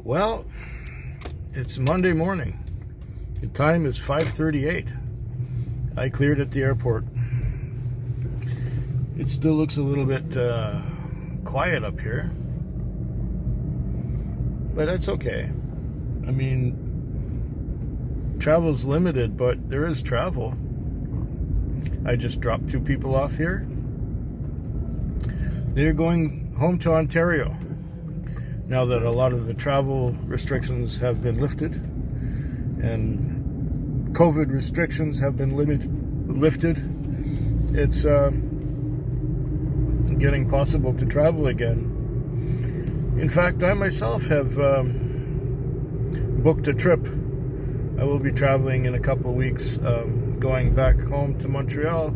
Well, it's Monday morning. The time is 5:38. I cleared at the airport. It still looks a little bit quiet up here, but that's okay. I mean, travel's limited, but there is travel. I just dropped two people off here. They're going home to Ontario now that a lot of the travel restrictions have been lifted and COVID restrictions have been lifted. It's getting possible to travel again. In fact, I myself have booked a trip. I will be traveling in a couple of weeks, going back home to Montreal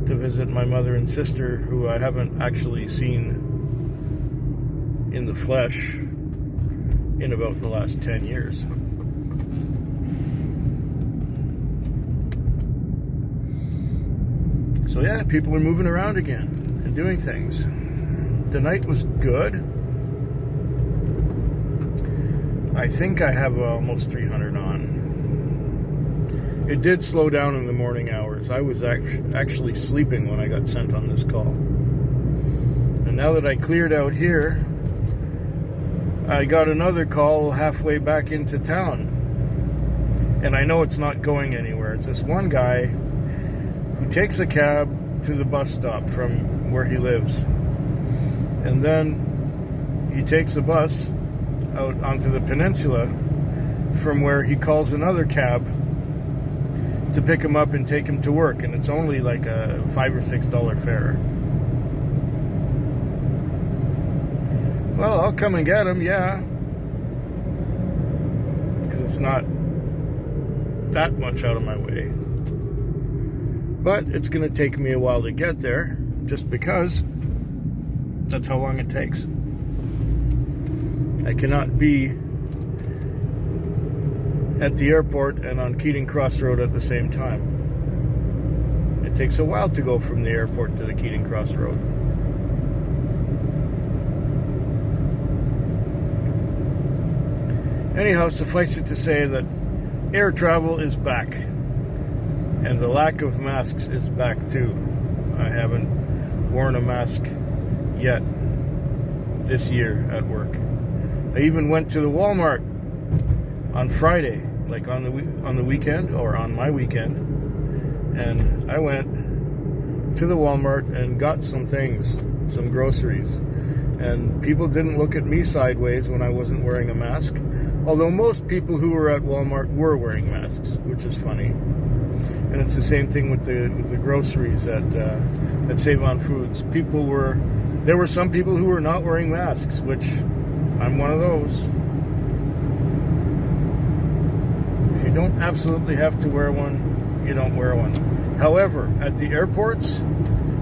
to visit my mother and sister, who I haven't actually seen in the flesh in about the last 10 years. So yeah, people are moving around again and doing things. The night was good. I think I have almost 300 on. It did slow down in the morning hours. I was actually sleeping when I got sent on this call. And now that I cleared out here, I got another call halfway back into town. And I know it's not going anywhere. It's this one guy who takes a cab to the bus stop from where he lives. And then he takes a bus out onto the peninsula from where he calls another cab to pick him up and take him to work. And it's only like a $5 or $6 fare. Well, I'll come and get him, yeah. Because it's not that much out of my way. But it's going to take me a while to get there, just because that's how long it takes. I cannot be at the airport and on Keating Cross Road at the same time. It takes a while to go from the airport to the Keating Cross Road. Anyhow, suffice it to say that air travel is back. And the lack of masks is back too. I haven't worn a mask yet this year at work. I even went to the Walmart on Friday, like on the weekend, or on my weekend. And I went to the Walmart and got some things, some groceries. And people didn't look at me sideways when I wasn't wearing a mask. Although most people who were at Walmart were wearing masks, which is funny. And it's the same thing with the groceries at Save On Foods. There were some people who were not wearing masks, which I'm one of those. If you don't absolutely have to wear one, you don't wear one. However, at the airports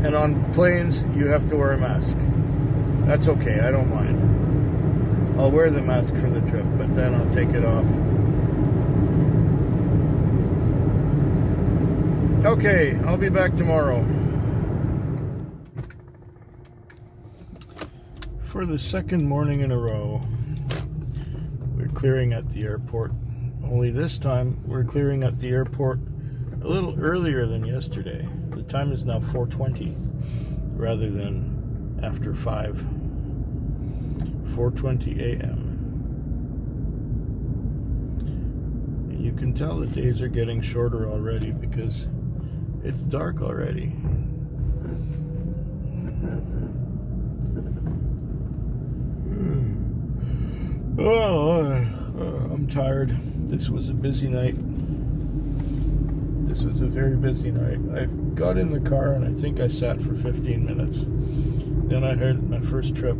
and on planes, you have to wear a mask. That's okay, I don't mind. I'll wear the mask for the trip, but then I'll take it off. Okay, I'll be back tomorrow. For the second morning in a row, we're clearing at the airport. Only this time, we're clearing at the airport a little earlier than yesterday. The time is now 4:20 rather than after 5. 4:20 a.m. And you can tell the days are getting shorter already because it's dark already. Oh, I'm tired. This was a busy night. This was a very busy night. I got in the car and I think I sat for 15 minutes. Then I had my first trip.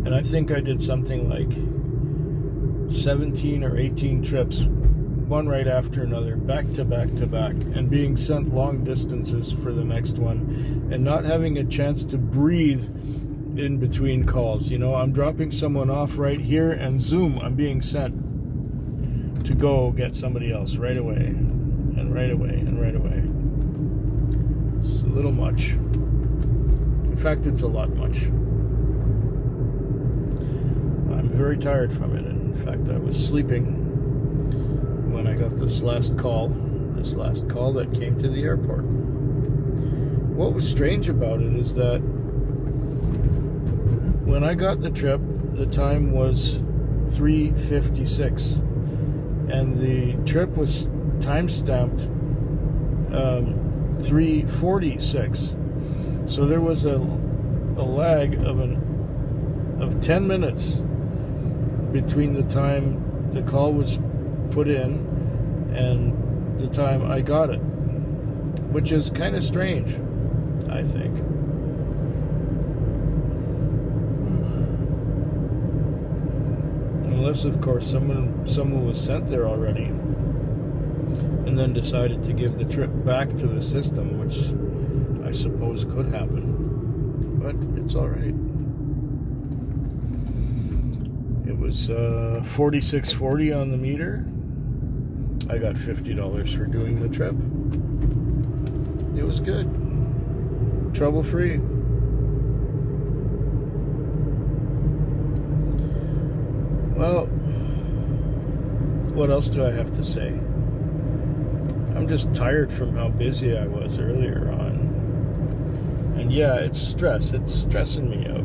And I think I did something like 17 or 18 trips, one right after another, back to back to back, and being sent long distances for the next one, and not having a chance to breathe in between calls. You know, I'm dropping someone off right here, and zoom, I'm being sent to go get somebody else right away, and right away, and right away. It's a little much. In fact, it's a lot much. very tired from it. In fact, I was sleeping when I got this last call that came to the airport. What was strange about it is that when I got the trip, the time was 3:56, and the trip was time-stamped 3:46. So there was a lag of 10 minutes between the time the call was put in and the time I got it, which is kind of strange, I think. Unless, of course, someone was sent there already and then decided to give the trip back to the system, which I suppose could happen. But it's all right. It was $46.40 on the meter. I got $50 for doing the trip. It was good. Trouble-free. Well, what else do I have to say? I'm just tired from how busy I was earlier on. And yeah, it's stress. It's stressing me out.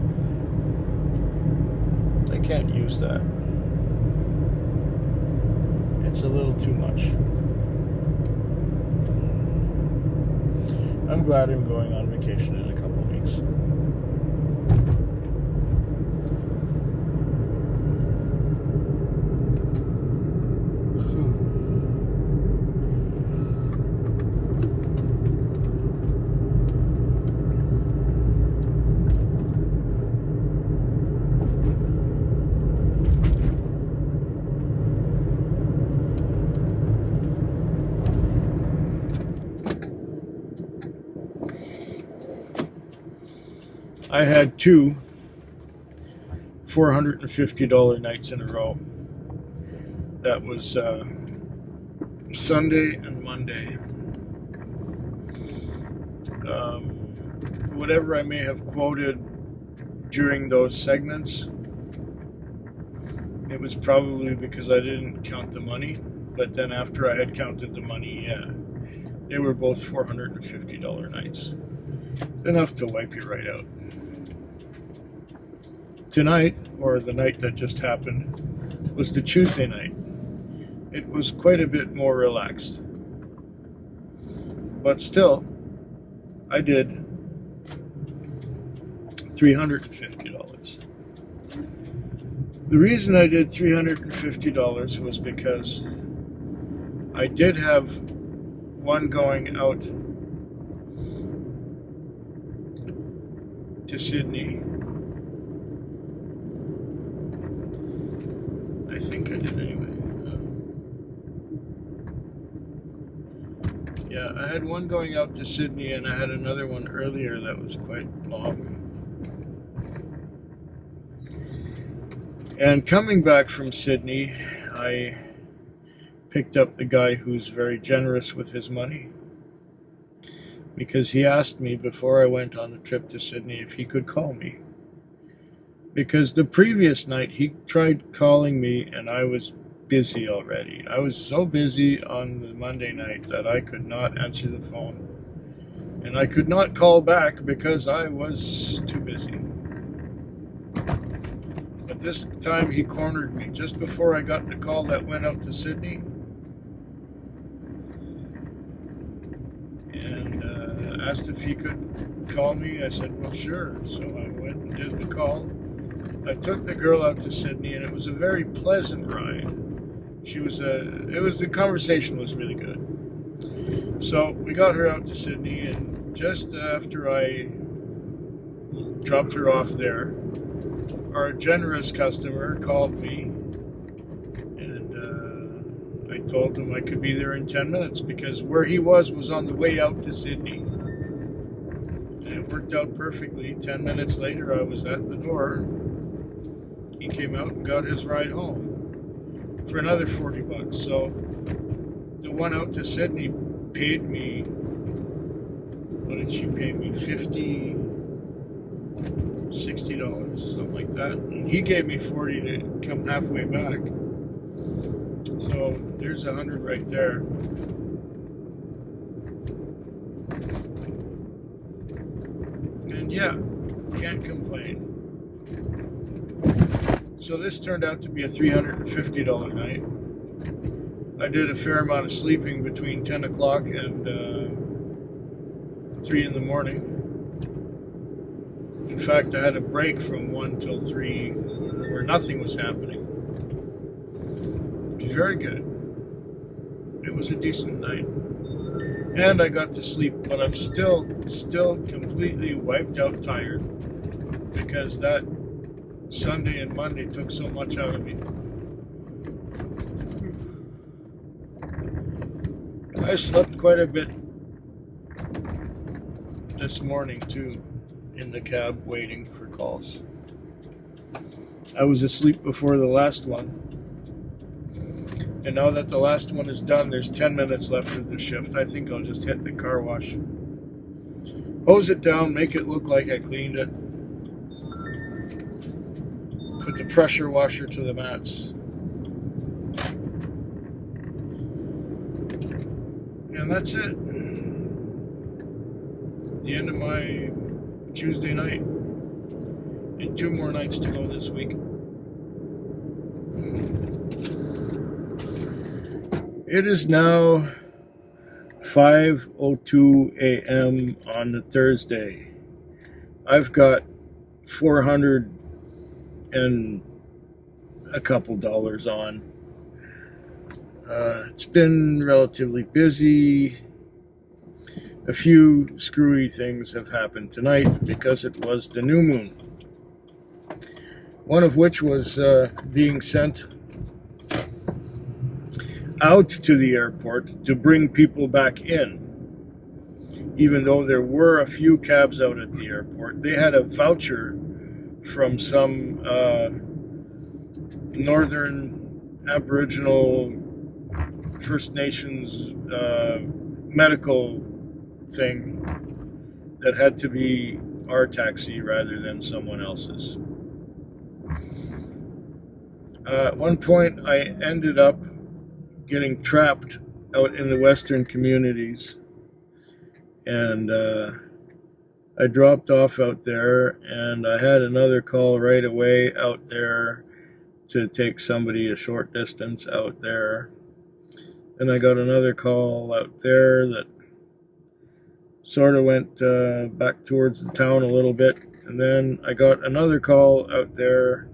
I can't use that. It's a little too much. I'm glad I'm going on vacation in a couple of weeks. I had two $450 nights in a row. That was Sunday and Monday. Whatever I may have quoted during those segments, it was probably because I didn't count the money. But then after I had counted the money, yeah, they were both $450 nights. Enough to wipe you right out. Tonight, or the night that just happened, was the Tuesday night. It was quite a bit more relaxed. But still, I did $350. The reason I did $350 was because I did have one going out to Sydney. I think I did anyway. Yeah, I had one going out to Sydney, and I had another one earlier that was quite long. And coming back from Sydney, I picked up the guy who's very generous with his money, because he asked me before I went on the trip to Sydney if he could call me. Because the previous night he tried calling me and I was busy already. I was so busy on the Monday night that I could not answer the phone. And I could not call back because I was too busy. But this time he cornered me just before I got the call that went out to Sydney. And asked if he could call me. I said, well, sure. So I went and did the call. I took the girl out to Sydney, and it was a very pleasant ride. The conversation was really good. So we got her out to Sydney, and just after I dropped her off there, our generous customer called me, and I told him I could be there in 10 minutes because where he was on the way out to Sydney. And it worked out perfectly. 10 minutes later, I was at the door. He came out and got his ride home for another $40. So the one out to Sydney paid me, what did she pay me? $60, something like that. And he gave me 40 to come halfway back. So there's 100 right there. And yeah, can't complain. So this turned out to be a $350 night. I did a fair amount of sleeping between 10 o'clock and 3 in the morning. In fact, I had a break from 1 till 3 where nothing was happening. It was very good. It was a decent night. And I got to sleep, but I'm still completely wiped out tired because that Sunday and Monday took so much out of me. I slept quite a bit this morning too, in the cab waiting for calls. I was asleep before the last one. And now that the last one is done, there's 10 minutes left of the shift. I think I'll just hit the car wash. Hose it down, make it look like I cleaned it. Put the pressure washer to the mats. And that's it. The end of my Tuesday night. And 2 more nights to go this week. It is now 5:02 a.m. on the Thursday. I've got $400 and a couple dollars on. It's been relatively busy. A few screwy things have happened tonight because it was the new moon. One of which was being sent out to the airport to bring people back in. Even though there were a few cabs out at the airport, they had a voucher from some Northern Aboriginal First Nations medical thing that had to be our taxi rather than someone else's. At one point, I ended up getting trapped out in the Western communities, and I dropped off out there, and I had another call right away out there to take somebody a short distance out there. And I got another call out there that sort of went back towards the town a little bit. And then I got another call out there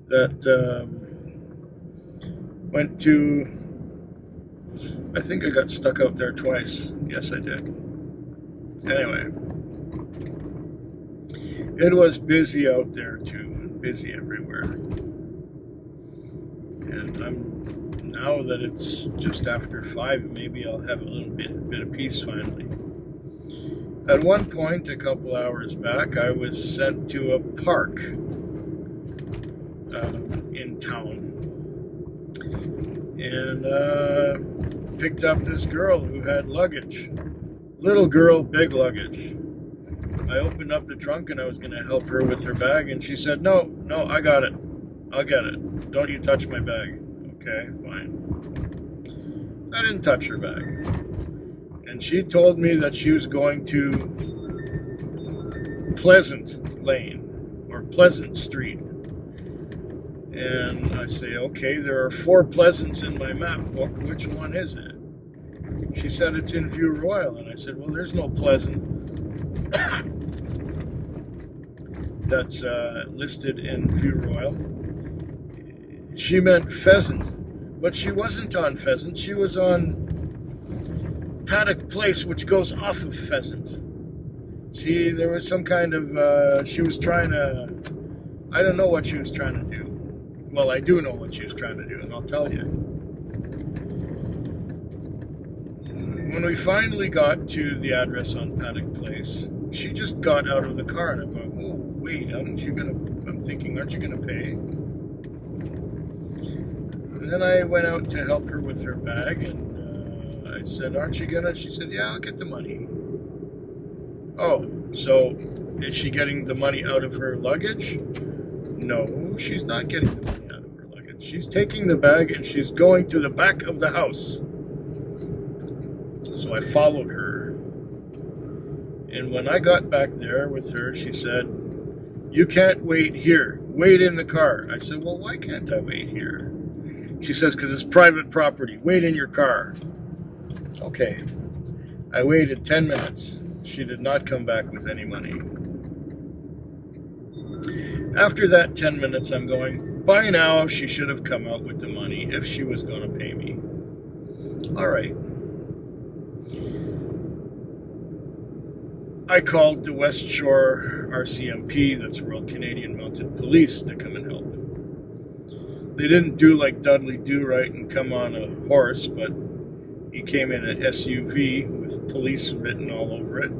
that went to, I think I got stuck out there twice. Yes, I did. Anyway, it was busy out there too, busy everywhere. And now that it's just after 5, maybe I'll have a little bit of peace finally. At one point, a couple hours back, I was sent to a park in town and picked up this girl who had luggage. Little girl, big luggage. I opened up the trunk and I was going to help her with her bag, and she said, no, I got it. I'll get it. Don't you touch my bag. Okay, fine. I didn't touch her bag. And she told me that she was going to Pleasant Lane or Pleasant Street. And I say, okay, there are 4 Pleasants in my map book. Which one is it? She said it's in View Royal. And I said, well, there's no Pleasant that's listed in View Royal. She meant Pheasant. But she wasn't on Pheasant. She was on Paddock Place, which goes off of Pheasant. See, there was some kind of, she was trying to, I don't know what she was trying to do. Well, I do know what she was trying to do, and I'll tell you. When we finally got to the address on Paddock Place, she just got out of the car, and I'm going, oh, wait, I'm thinking, aren't you going to pay? And then I went out to help her with her bag, and I said, aren't you gonna? She said, yeah, I'll get the money. Oh, So, is she getting the money out of her luggage? No, she's not getting the money out of her luggage. She's taking the bag and she's going to the back of the house. So I followed her. And when I got back there with her, she said, "You can't wait here. Wait in the car." I said, "Well, why can't I wait here?" She says, "Because it's private property. Wait in your car." Okay. I waited 10 minutes. She did not come back with any money. After that 10 minutes, I'm going, by now she should have come out with the money if she was going to pay me. All right. I called the West Shore RCMP, that's Royal Canadian Mounted Police, to come and help. They didn't do like Dudley Do-Right and come on a horse, but he came in an SUV with police written all over it.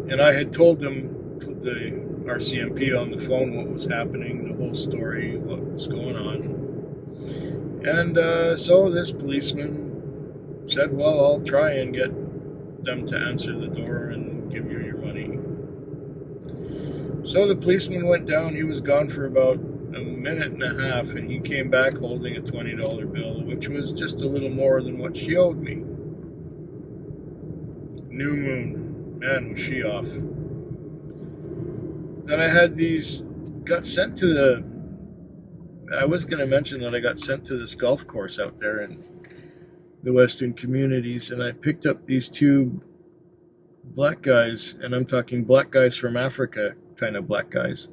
And I had told them, the RCMP on the phone, what was happening, the whole story, what was going on. And so this policeman said, "Well, I'll try and get them to answer the door and give you your money." So the policeman went down. He was gone for about a minute and a half, and he came back holding a $20 bill, which was just a little more than what she owed me. New moon. Man, was she off. Then I had got sent to I was going to mention that I got sent to this golf course out there in the Western Communities, and I picked up these two black guys, and I'm talking black guys from Africa kind of black guys,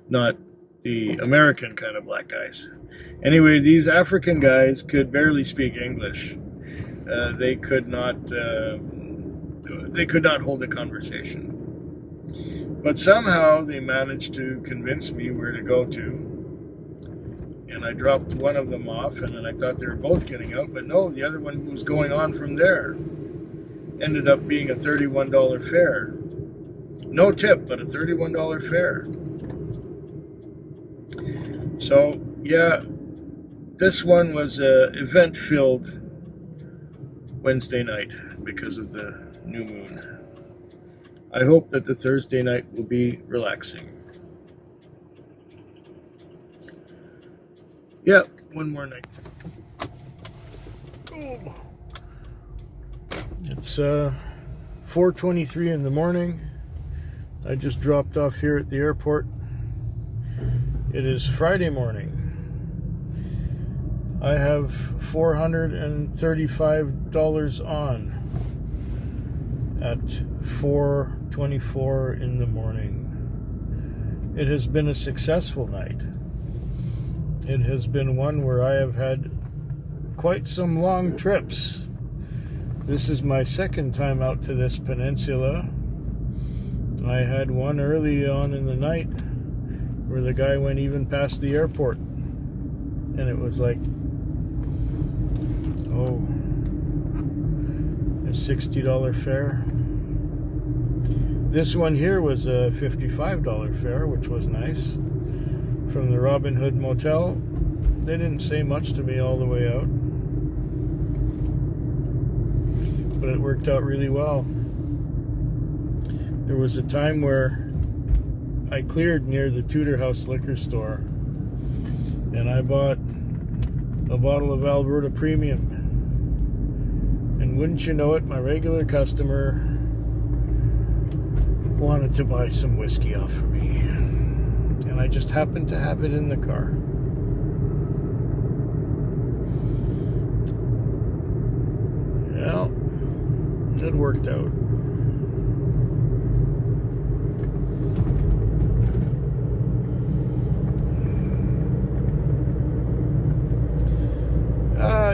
not the American kind of black guys. Anyway, these African guys could barely speak English. They could not hold a conversation. But somehow they managed to convince me where to go to. And I dropped one of them off, and then I thought they were both getting out, but no, the other one was going on from there. Ended up being a $31 fare. No tip, but a $31 fare. So, yeah, this one was an event-filled Wednesday night because of the new moon. I hope that the Thursday night will be relaxing. Yeah, one more night. Oh. It's 4:23 in the morning. I just dropped off here at the airport. It is Friday morning. I have $435 on at 4:24 in the morning. It has been a successful night. It has been one where I have had quite some long trips. This is my second time out to this peninsula. I had one early on in the night where the guy went even past the airport. And it was like, a $60 fare. This one here was a $55 fare, which was nice. From the Robin Hood Motel. They didn't say much to me all the way out, but it worked out really well. There was a time where I cleared near the Tudor House liquor store, and I bought a bottle of Alberta Premium. And wouldn't you know it, my regular customer wanted to buy some whiskey off of me. And I just happened to have it in the car. Well, it worked out.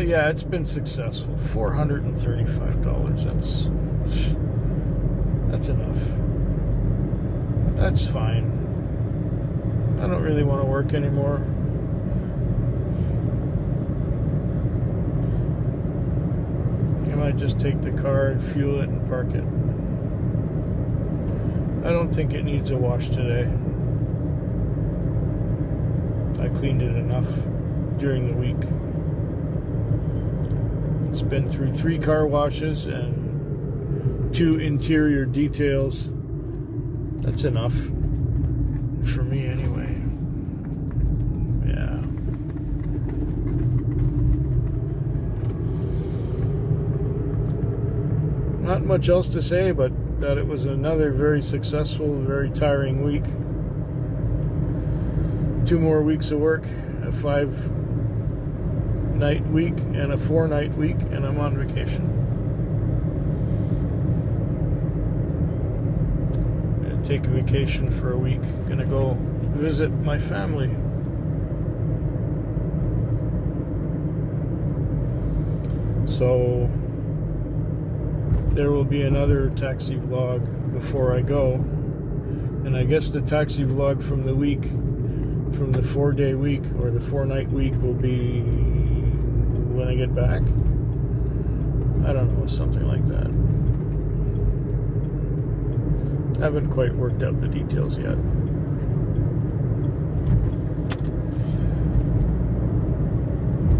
Yeah, it's been successful. $435. That's enough. That's fine. I don't really want to work anymore. I might just take the car and fuel it and park it. I don't think it needs a wash today. I cleaned it enough during the week. It's been through 3 car washes and 2 interior details That's enough for me anyway. Yeah. Not much else to say, but that it was another very successful, very tiring week. 2 more weeks of work, a 5-night week and a 4-night week, and I'm on vacation. Gonna take a vacation for a week. Gonna go visit my family. So there will be another taxi vlog before I go, and I guess the taxi vlog from the week, from the 4-day week or the 4-night week, will be when I get back. I don't know, something like that. I haven't quite worked out the details yet.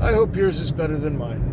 I hope yours is better than mine.